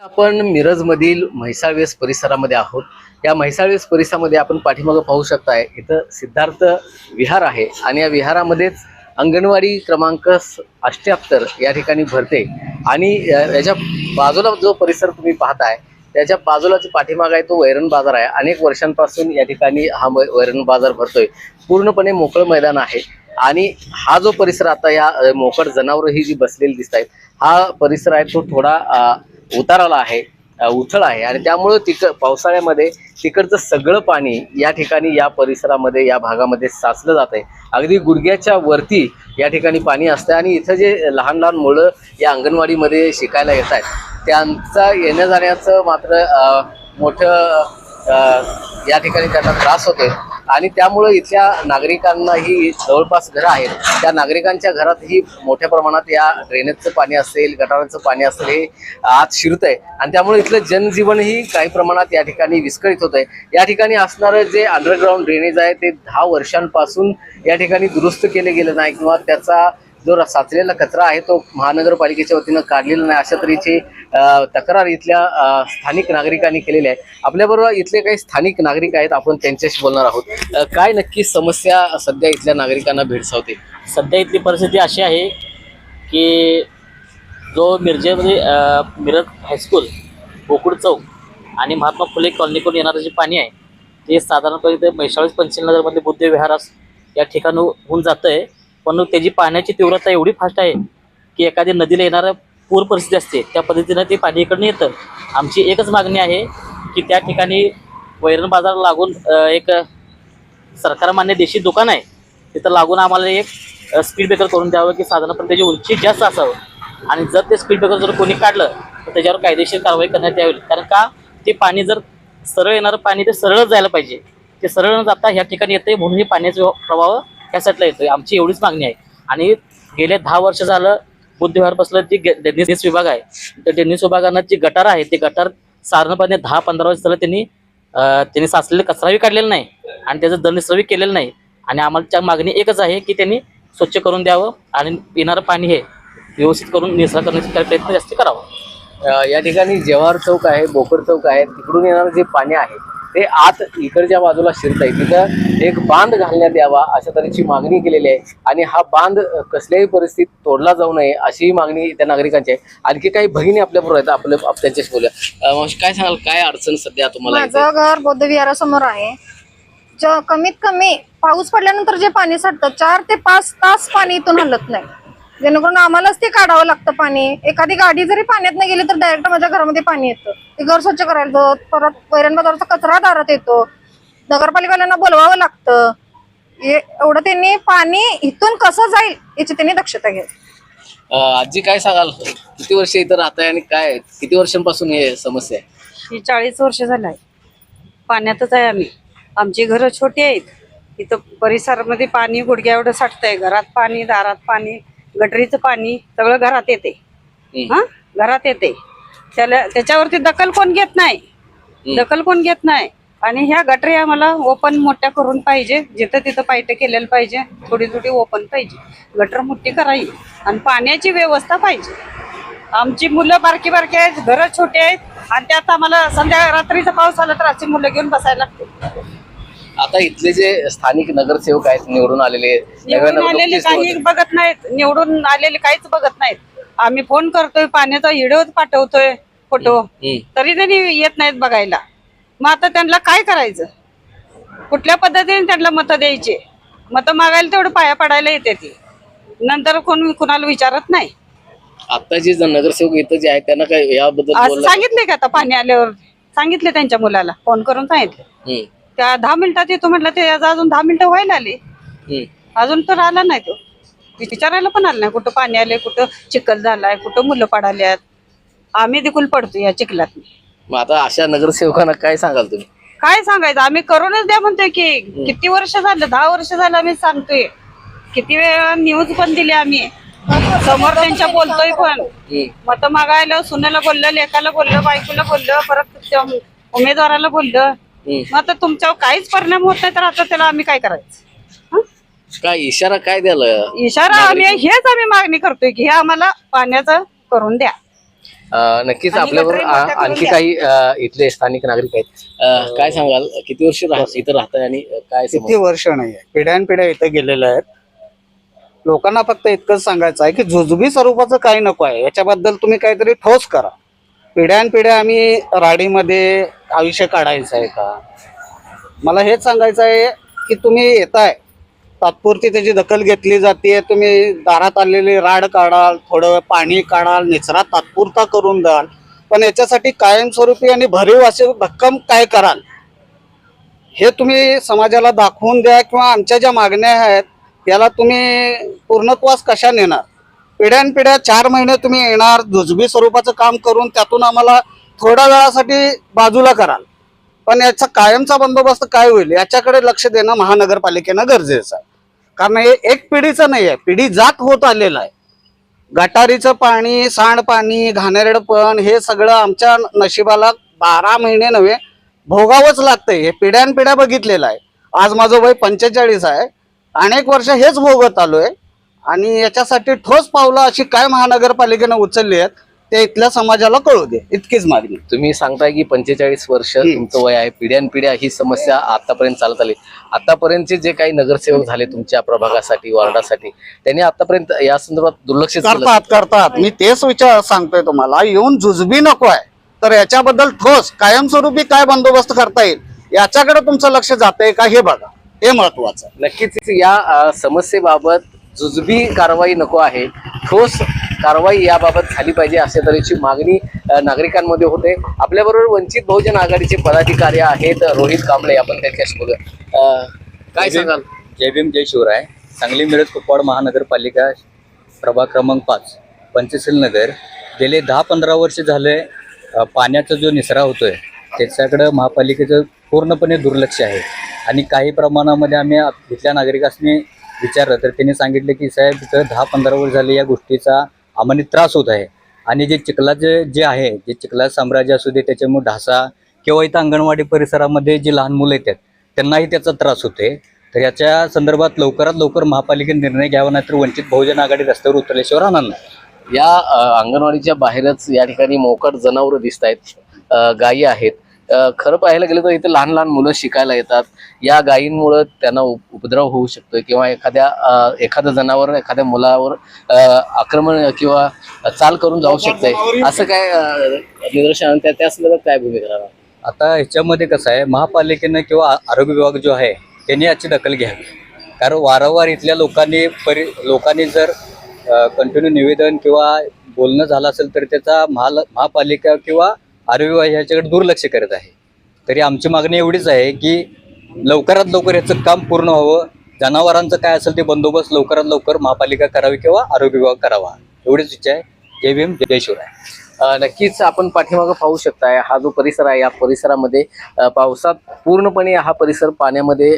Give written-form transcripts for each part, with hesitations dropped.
आपण मिरजमधील म्हैसाळवेस परिसरामध्ये आहोत. या म्हैसाळवेस परिसरामध्ये आपण पाठीमागं पाहू शकताय, इथं सिद्धार्थ विहार आहे आणि या विहारामध्येच अंगणवाडी क्रमांक 78 या ठिकाणी भरते. आणि याच्या बाजूला जो परिसर तुम्ही पाहताय त्याच्या बाजूलाच पाठीमाग आहे तो वैरण बाजार आहे. अनेक वर्षांपासून या ठिकाणी हा वैरण बाजार भरतोय. पूर्णपणे मोकळं मैदान आहे आणि हा जो परिसर आता या मोकळ जनावरं ही जी बसलेली दिसत आहेत, हा परिसर आहे तो थोडा उताराला आहे, उथळ आहे आणि त्यामुळे पावसाळ्यामध्ये तिकडचं सगळं पाणी या ठिकाणी या परिसरामध्ये या भागामध्ये साचलं जात आहे. अगदी गुडघ्याच्या वरती या ठिकाणी पाणी असतं आणि इथं जे लहान लहान मुलं या अंगणवाडीमध्ये शिकायला येत आहेत त्यांचा येण्या जाण्याचं मात्र मोठं या ठिकाणी त्यांना त्रास होते. आणि त्यामुळे इथल्या नागरिकांनाही जवळपास घरं आहेत, त्या नागरिकांच्या घरात ही मोठ्या प्रमाणात या ड्रेनेजचं पाणी असेल, गटारांचं पाणी असेल हे आत शिरतंय आणि त्यामुळे इथलं जनजीवनही काही प्रमाणात या ठिकाणी विस्कळीत होत आहे. या ठिकाणी असणारं जे अंडरग्राऊंड ड्रेनेज आहे ते 10 वर्षांपासून या ठिकाणी दुरुस्त केले गेले नाही किंवा त्याचा जो साचलेला कचरा आहे तो महानगरपालिकेच्या वतीनं काढलेला नाही, अशा तऱ्हेची तक्रार इथल्या स्थानिक नागरिकांनी केलेली आहे. आपल्याबरोबर इथले काही स्थानिक नागरिक आहेत, आपण त्यांच्याशी बोलणार आहोत. काय नक्की समस्या सध्या इथल्या नागरिकांना भेडसावते? सध्या इथली परिस्थिती अशी आहे की जो मिरजेमध्ये मिरज हायस्कूल, गोकुळ चौक आणि महात्मा फुले कॉलनीकडून येणारं जे पाणी आहे ते साधारणपणे ते म्हैसाळवेस पंचशीलनगरमध्ये बुद्ध विहारास या ठिकाणाहून जातं आहे. पण त्याची पाण्याची तीव्रता एवढी फास्ट आहे की एखादी नदीला येणारं पूर परिस्थिती असते त्या पद्धतीनं ते पाणी इकडनं येतं. आमची एकच मागणी आहे की त्या ठिकाणी वैरण बाजार लागून एक सरकारमान्य देशी दुकान आहे, तिथं लागून आम्हाला एक स्पीड ब्रेकर करून द्यावं की साधारणपणे त्याची उंची जास्त असावं आणि जर ते स्पीड ब्रेकर जर कोणी काढलं तर त्याच्यावर कायदेशीर कारवाई करण्यात यावी. कारण का ते पाणी जर सरळ येणारं पाणी ते सरळच जायला पाहिजे, ते सरळ न जाता ह्या ठिकाणी येते म्हणून हे पाण्याचा प्रवाह ह्या साईडला येतोय. आमची एवढीच मागणी आहे. आणि गेले 10 वर्ष झालं बुद्धविहार बसलं जी ड्रेनेज विभाग आहे, त्या ड्रेनेज विभागानं जी गटार आहे ते गटार साधारणपणे 10-15 वर्ष झालं त्यांनी साचलेलं कचराही काढलेला नाही आणि त्याचं दंडसवी केलेलं नाही. आणि आम्हाला मागणी एकच आहे की त्यांनी स्वच्छ करून द्यावं आणि पिणारं पाणी हे व्यवस्थित करून निचरा करण्याचा प्रयत्न जास्त करावा. या ठिकाणी जवाहर चौक आहे, बोकर चौक आहे, तिकडून येणारं जे पाणी आहे ते आत इकडच्या बाजूला शिरत आहे. तिथं एक बांध घालण्यात यावा अशा तऱ्हेची मागणी केलेली आहे आणि हा बांध कसल्याही परिस्थितीत तोडला जाऊ नये अशी मागणी त्या नागरिकांची आहे. आणखी काही भगिनी आपल्याबरोबर आहेत, आपण त्यांच्याशी बोलूया. काय सांगाल, काय अडचण सध्या तुम्हाला? माझं घर बौद्ध विहारासमोर आहे. कमीत कमी पाऊस पडल्यानंतर जे पाणी साठतं 4 ते 5 तास पाणी इथून हलत नाही, जेणेकरून आम्हालाच ते काढावं लागतं पाणी. एखादी गाडी जरी पाण्यात नाही गेली तर डायरेक्ट माझ्या घरामध्ये पाणी येतं. ते घर स्वच्छ करायला, परत वैरण बाजाराचा कचरा दारात येतो, नगरपालिकेवाल्यांना बोलवावं लागतं. एवढं त्यांनी पाणी इथून कसं जाईल याची त्यांनी दक्षता घ्यावी. आजी काय सांगाल, किती वर्ष इथं राहताय आणि काय किती वर्षांपासून हे समस्या आहे? ही 40 वर्ष झालं आहे पाण्यातच आहे आम्ही. आमची घरं छोटी आहेत, इथं परिसरामध्ये पाणी गुडघ्या एवढं साठतंय. घरात पाणी, दारात पाणी, गटरीचं पाणी सगळं घरात येते. घरात येते. त्याच्यावरती दखल कोण घेत नाही. आणि ह्या गटरी आम्हाला ओपन मोठ्या करून पाहिजे, जिथं तिथं पाईट केलेलं पाहिजे, थोडी थोडी ओपन पाहिजे, गटर मोठी करावी आणि पाण्याची व्यवस्था पाहिजे. आमची मुलं बारकी आहेत, घरं छोटे आहेत आणि त्यात आम्हाला रात्रीचा पाऊस आला तर अशी मुलं घेऊन बसायला लागते. आता इथले जे स्थानिक नगरसेवक आहेत, निवडून आलेले काही बघत नाहीत, निवडून आलेले काहीच बघत नाहीत. आम्ही फोन करतोय, पाण्याचा व्हिडिओ पाठवतोय, फोटो, तरी त्यांनी येत नाहीत बघायला. मग आता त्यांना काय करायचं? कुठल्या पद्धतीने त्यांना मतं द्यायचे? मतं मागायला तेवढं पाया पडायला येते ती, नंतर कोण कुणाला विचारत नाही. आता जे नगरसेवक इथं जे आहेत त्यांना काय याबद्दल सांगितले का? आता पाणी आल्यावर सांगितले, त्यांच्या मुलाला फोन करून सांगितले. त्या 10 मिनिटात येतो म्हटलं, ते अजून 10 मिनिटं व्हायला आली, अजून तर आला नाही. तो विचारायला पण आला नाही कुठं पाणी आले, कुठं चिखल झालाय, कुठं मुलं पडाल्यात. आम्ही देखील पडतो या चिखलात. मग आता अशा नगरसेवकांना काय सांगाल तुम्ही? काय सांगायचं, आम्ही करूनच द्या म्हणतोय की. किती वर्ष झालं, 10 वर्ष झालं आम्ही सांगतोय. किती वेळा न्यूज पण दिली आम्ही, समोर त्यांच्या बोलतोय पण. मत मागायला सुनेला बोललं, लेकाला बोललं, बायकोला बोललं, परत उमेदवाराला बोललं. मग आता तुमच्यावर काहीच परिणाम होत नाही तर आता त्याला आम्ही काय करायचं? काय इशारा काय द्याल? इशारा आम्ही हेच मागणी करतोय की हे आम्हाला पाण्याचं करून द्या. नक्कीच आणि आपल्याबरोबर गटरी मोठ्या करून आणखी द्या. काही इथले स्थानिक नागरिक आहेत. काय सांगाल, किती वर्ष इथं राहताय आणि काय किती समस्या? वर्ष नाही आहे, पिढ्यानपिढ्या इथे गेलेल्या आहेत. लोकांना फक्त इतकंच सांगायचं आहे की जुजबी स्वरूपाचं काही नको आहे, याच्याबद्दल तुम्ही काहीतरी ठोस करा. पिढ्यानपिढ्या आम्ही राडीमध्ये आयुष्य काढायचं आहे का? मला हेच सांगायचं आहे की तुम्ही येताय, तात्पुरती त्याची दखल घेतली जाते, तुम्ही दारात आलेली राड काढाल, थोडं वेळ पाणी काढाल, निचरा तात्पुरता करून द्याल, पण याच्यासाठी कायमस्वरूपी आणि भरीव असे भक्कम काय कराल हे तुम्ही समाजाला दाखवून द्या, किंवा आमच्या ज्या मागण्या आहेत त्याला तुम्ही पूर्णत्वास कशा नेणार? पिढ्यानपिढ्या 4 महिने तुम्ही येणार, जुजबी स्वरूपाचं काम करून त्यातून आम्हाला थोड्या वेळासाठी बाजूला कराल, पण याचा कायमचा बंदोबस्त काय होईल याच्याकडे लक्ष देणं महानगरपालिकेनं गरजेचं आहे. कारण हे एक पिढीचं नाही आहे, पिढी जात होत आलेलं आहे. गटारीचं पाणी, सांडपाणी, घाणेरडपण हे सगळं आमच्या नशिबाला 12 महिने नव्हे भोगावंच लागतंय. हे पिढ्यानपिढ्या बघितलेलं आहे. आज माझं वय 45 आहे, अनेक वर्ष हेच भोगत आलोय, आणि याच्यासाठी ठोस पावलं अशी काय महानगरपालिकेनं उचलली आहेत ते इथल्या समाजाला कळू दे, इतकीच मागणी. तुम्ही सांगताय की 45 वर्ष तुमचं वय आहे, पिढ्यानपिढ्या ही समस्या आतापर्यंत चालत आली. आतापर्यंतचे जे काही नगरसेवक झाले तुमच्या प्रभागासाठी, वार्डासाठी, त्यांनी आतापर्यंत या संदर्भात दुर्लक्ष केलं. करतात. मी तेच विचार सांगतोय तुम्हाला, येऊन जुजबी नको आहे, तर याच्याबद्दल ठोस कायमस्वरूपी काय बंदोबस्त करता येईल याच्याकडे तुमचं लक्ष जातंय का हे बघा, हे महत्वाचं आहे. नक्कीच या समस्येबाबत जुजबी कारवाई नको आहे, ठोस कारवाई याबाबत झाली पाहिजे अशा तऱ्हेची मागणी नागरिकांमध्ये होते. आपल्याबरोबर वंचित बहुजन आघाडीचे पदाधिकारी आहेत रोहित कांबळे, आपण त्यांच्याशी बोलूया. काय सांगाल? जय भीम जय शिवराय. सांगली मिरज कुपवाड महानगरपालिका प्रभाग क्रमांक 5 पंचशील नगर गेले 10-15 वर्ष झाले पाण्याचा जो निचरा होतोय त्याच्याकडं महापालिकेचं पूर्णपणे दुर्लक्ष आहे. आणि काही प्रमाणामध्ये आम्ही इथल्या नागरिकांनी विचारलं तर त्यांनी सांगितलं की साहेब इथं 10-15 वर्ष झाले या गोष्टीचा आम्हाला त्रास होत आहे. आणि जे चिखलाचं जे आहे, जे चिखलाचं साम्राज्य असू दे, त्याच्यामुळे ढासा किंवा इथं अंगणवाडी परिसरामध्ये जी लहान मुलं येतात त्यांनाही त्याचा त्रास होते. तर याच्या संदर्भात लवकरात लवकर महापालिकेने निर्णय घ्यावा, नाहीतर वंचित बहुजन आघाडी रस्त्यावर उतरल्याशिवाय राहणार नाही. या अंगणवाडीच्या बाहेरच या ठिकाणी मोकाट जनावरं दिसत आहेत, गायी आहेत. खरं पाहायला गेलं तर इथे लहान लहान मुलं शिकायला येतात. या गायींमुळे त्यांना उपद्रव होऊ शकतोय, किंवा एखादं जनावर एखाद्या मुलावर आक्रमण किंवा चाल करून जाऊ शकतंय, असं काय निदर्शन त्या संदर्भात काय भूमिका राहणार? आता ह्याच्यामध्ये कसं आहे, महापालिकेनं किंवा आरोग्य विभाग जो आहे त्यांनी याची दखल घ्यावी. कारण वारंवार इथल्या लोकांनी जर कंटिन्यू निवेदन किंवा बोलणं झालं असेल तर त्याचा महापालिका किंवा आरोग्य विभाग ह्याच्याकडे दुर्लक्ष करत आहे. तरी आमची मागणी एवढीच आहे की लवकरात लवकर याचं काम पूर्ण व्हावं. जनावरांचं काय असेल ते बंदोबस्त लवकरात लवकर महापालिका करावी किंवा आरोग्य विभाग करावा, एवढीच इच्छा आहे. जय भीम जय शिवराय. नक्कीच आपण पाठीमागं पाहू शकताय, हा जो परिसर आहे या परिसरामध्ये पावसात पूर्णपणे हा परिसर पाण्यामध्ये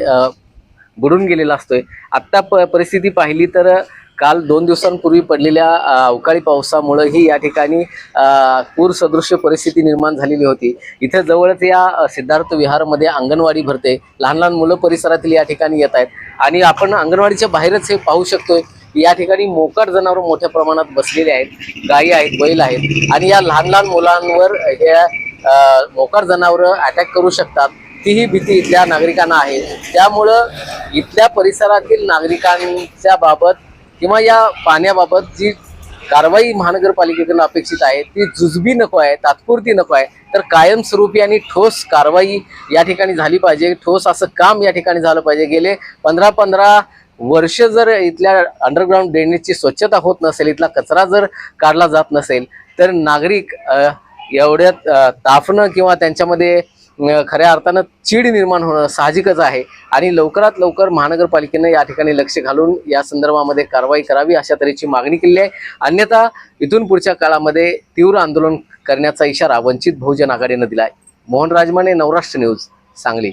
बुडून गेलेला असतोय. आत्ता परिस्थिती पाहिली तर काल 2 दिवसांपूर्वी पडलेल्या अवकाळी पावसामुळे ही या ठिकाणी पूरसदृश्य परिस्थिती निर्माण झालेली होती. इथे जवळच या सिद्धार्थ विहारमध्ये अंगणवाडी भरते, लहान लहान मुलं परिसरातील या ठिकाणी येत आहेत. आणि आपण अंगणवाडीच्या बाहेरच हे पाहू शकतोय, या ठिकाणी मोकाट जनावर मोठ्या प्रमाणात बसलेले आहेत, गायी आहेत, बैल आहेत. आणि या लहान लहान मुलांवर हे मोकाट जनावर अटॅक करू शकतात, तीही भीती इथल्या नागरिकांना आहे. त्यामुळं इथल्या परिसरातील नागरिकांच्या बाबत किंवा या पाण्याबाबत जी कारवाई महानगरपालिकेकडून अपेक्षित आहे ती जुजबी नको आहे, तात्पुरती नको आहे, तर कायमस्वरूपी आणि ठोस कारवाई या ठिकाणी झाली पाहिजे. ठोस असं काम या ठिकाणी झालं पाहिजे. गेले 15 वर्ष जर इथल्या अंडरग्राऊंड ड्रेनेजची स्वच्छता होत नसेल, इथला कचरा जर काढला जात नसेल, तर नागरिक एवढ्यात ताफणं किंवा त्यांच्यामध्ये खऱ्या अर्थानं चीड निर्माण होणं साहजिकच आहे. आणि लवकरात लवकर महानगरपालिकेनं या ठिकाणी लक्ष घालून या संदर्भामध्ये कारवाई करावी अशा तऱ्हेची मागणी केली आहे. अन्यथा इथून पुढच्या काळामध्ये तीव्र आंदोलन करण्याचा इशारा वंचित बहुजन आघाडीनं दिला आहे. मोहन राजमाने, नवराष्ट्र न्यूज, सांगली.